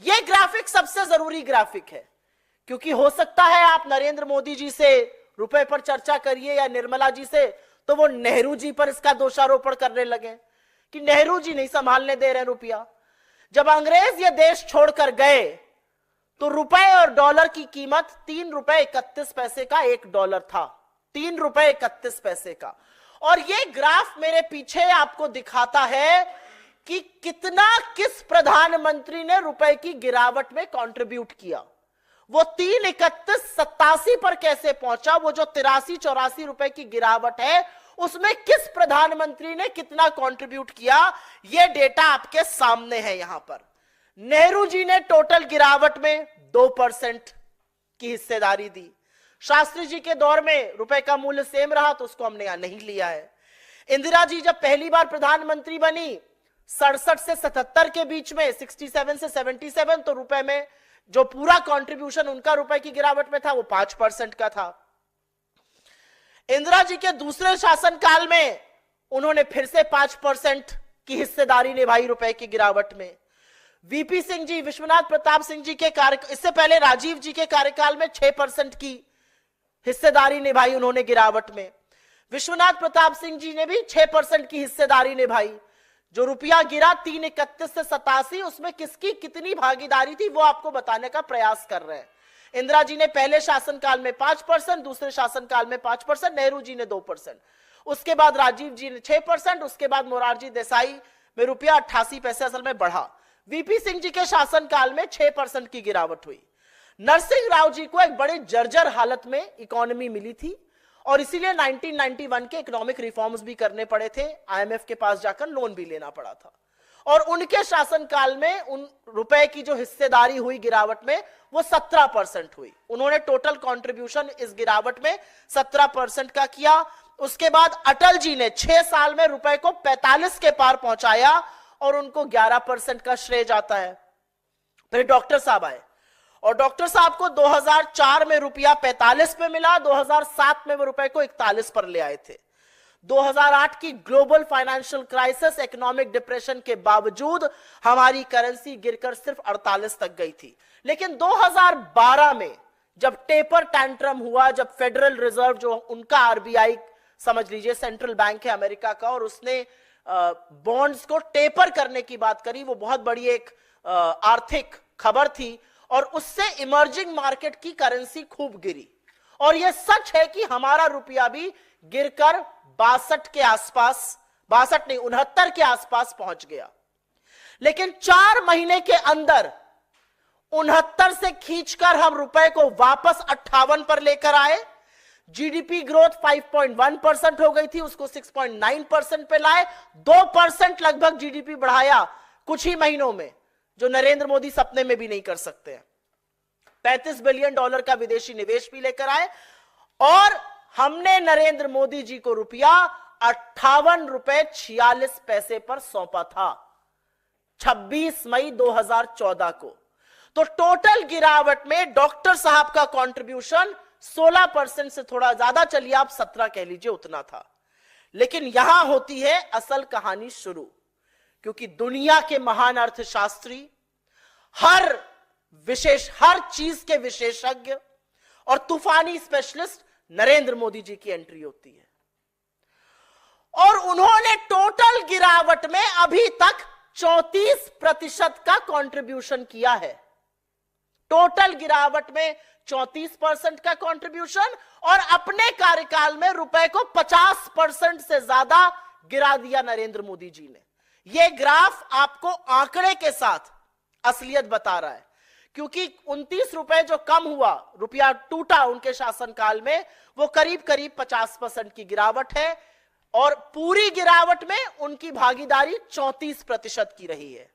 यह ग्राफिक सबसे जरूरी ग्राफिक है, क्योंकि हो सकता है आप नरेंद्र मोदी जी से रुपए पर चर्चा करिए या निर्मला जी से, तो वो नेहरू जी पर इसका दोषारोपण करने लगे कि नेहरू जी नहीं संभालने दे रहे रुपया। जब अंग्रेज ये देश छोड़कर गए तो रुपए और डॉलर की कीमत 3 रुपए 31 पैसे का $1 था, 3 रुपए 31 पैसे का। और ये ग्राफ मेरे पीछे आपको दिखाता है कि कितना किस प्रधानमंत्री ने रुपए की गिरावट में कंट्रीब्यूट किया। वो 3.3187 पर कैसे पहुंचा, वो जो 83-84 रुपए की गिरावट है उसमें किस प्रधानमंत्री ने कितना कंट्रीब्यूट किया, ये डेटा आपके सामने है। यहां पर नेहरू जी ने टोटल गिरावट में 2% की हिस्सेदारी दी। शास्त्री जी के दौर में रुपए का मूल्य सेम रहा तो उसको हमने यहां नहीं लिया है। इंदिरा जी जब पहली बार प्रधानमंत्री बनी 67 से 77 के बीच में, 67 से 77, तो रुपए में जो पूरा कंट्रीब्यूशन उनका रुपए की गिरावट में था वो 5% का था। इंदिरा जी के दूसरे शासनकाल में उन्होंने फिर से 5% की हिस्सेदारी निभाई रुपए की गिरावट में। वीपी सिंह जी, विश्वनाथ प्रताप सिंह जी के इससे पहले राजीव जी के कार्यकाल में 6% की हिस्सेदारी निभाई उन्होंने गिरावट में। विश्वनाथ प्रताप सिंह जी ने भी 6% की हिस्सेदारी निभाई। जो रुपया गिरा 3.31 से 87, उसमें किसकी कितनी भागीदारी थी वो आपको बताने का प्रयास कर रहे हैं। इंदिरा जी ने पहले शासनकाल में 5%, दूसरे शासनकाल में 5%, नेहरू जी ने 2%, उसके बाद राजीव जी ने 6%, उसके बाद मोरारजी देसाई में रुपया 88 पैसे असल में बढ़ा। वीपी सिंह जी के शासनकाल में 6% की गिरावट हुई। नरसिंह राव जी को एक बड़े जर्जर हालत में इकोनॉमी मिली थी और इसीलिए 1991 के इकोनॉमिक रिफॉर्म्स भी करने पड़े थे, आईएमएफ के पास जाकर लोन भी लेना पड़ा था। और उनके शासनकाल में उन रुपए की जो हिस्सेदारी हुई गिरावट में वो 17% हुई। उन्होंने टोटल कंट्रीब्यूशन इस गिरावट में 17% का किया। उसके बाद अटल जी ने 6 साल में रुपए को 45 के पार पहुंचाया और उनको 11% का श्रेय जाता है। फिर डॉक्टर साहब आए और डॉक्टर साहब को 2004 में रुपया 45 पे मिला, 2007 में वो रुपए को 41 पर ले आए थे। 2008 की global financial crisis, economic depression के बावजूद हमारी करेंसी गिरकर सिर्फ 48 तक गई थी। लेकिन 2012 में जब टेपर टैंट्रम हुआ, जब फेडरल रिजर्व जो उनका आरबीआई समझ लीजिए सेंट्रल बैंक है अमेरिका का, और उसने बॉन्ड्स को टेपर करने की बात करी, वो बहुत बड़ी एक आर्थिक खबर थी और उससे इमर्जिंग मार्केट की करेंसी खूब गिरी। और यह सच है कि हमारा रुपया भी गिरकर 62 के आसपास, 62 नहीं 69 के आसपास पहुंच गया। लेकिन 4 महीने के अंदर 69 से खींचकर हम रुपए को वापस 58 पर लेकर आए। जीडीपी ग्रोथ 5.1% हो गई थी, उसको 6.9% पे लाए। 2% लगभग जीडीपी बढ़ाया कुछ ही महीनों में, जो नरेंद्र मोदी सपने में भी नहीं कर सकते हैं। $35 बिलियन का विदेशी निवेश भी लेकर आए और हमने नरेंद्र मोदी जी को रुपया 58 रुपए 46 पैसे पर सौंपा था 26 मई 2014 को। तो टोटल गिरावट में डॉक्टर साहब का कंट्रीब्यूशन 16% से थोड़ा ज्यादा, चलिए आप 17 कह लीजिए, उतना था। लेकिन यहां होती है असल कहानी शुरू, क्योंकि दुनिया के महान अर्थशास्त्री, हर चीज के विशेषज्ञ और तूफानी स्पेशलिस्ट नरेंद्र मोदी जी की एंट्री होती है। और उन्होंने टोटल गिरावट में अभी तक 34% का कंट्रीब्यूशन किया है। टोटल गिरावट में 34% का कंट्रीब्यूशन, और अपने कार्यकाल में रुपए को 50% से ज्यादा गिरा दिया नरेंद्र मोदी जी ने। यह ग्राफ आपको आंकड़े के साथ असलियत बता रहा है, क्योंकि 29 रुपए जो कम हुआ, रुपया टूटा उनके शासनकाल में, वो करीब करीब 50% की गिरावट है और पूरी गिरावट में उनकी भागीदारी 34% की रही है।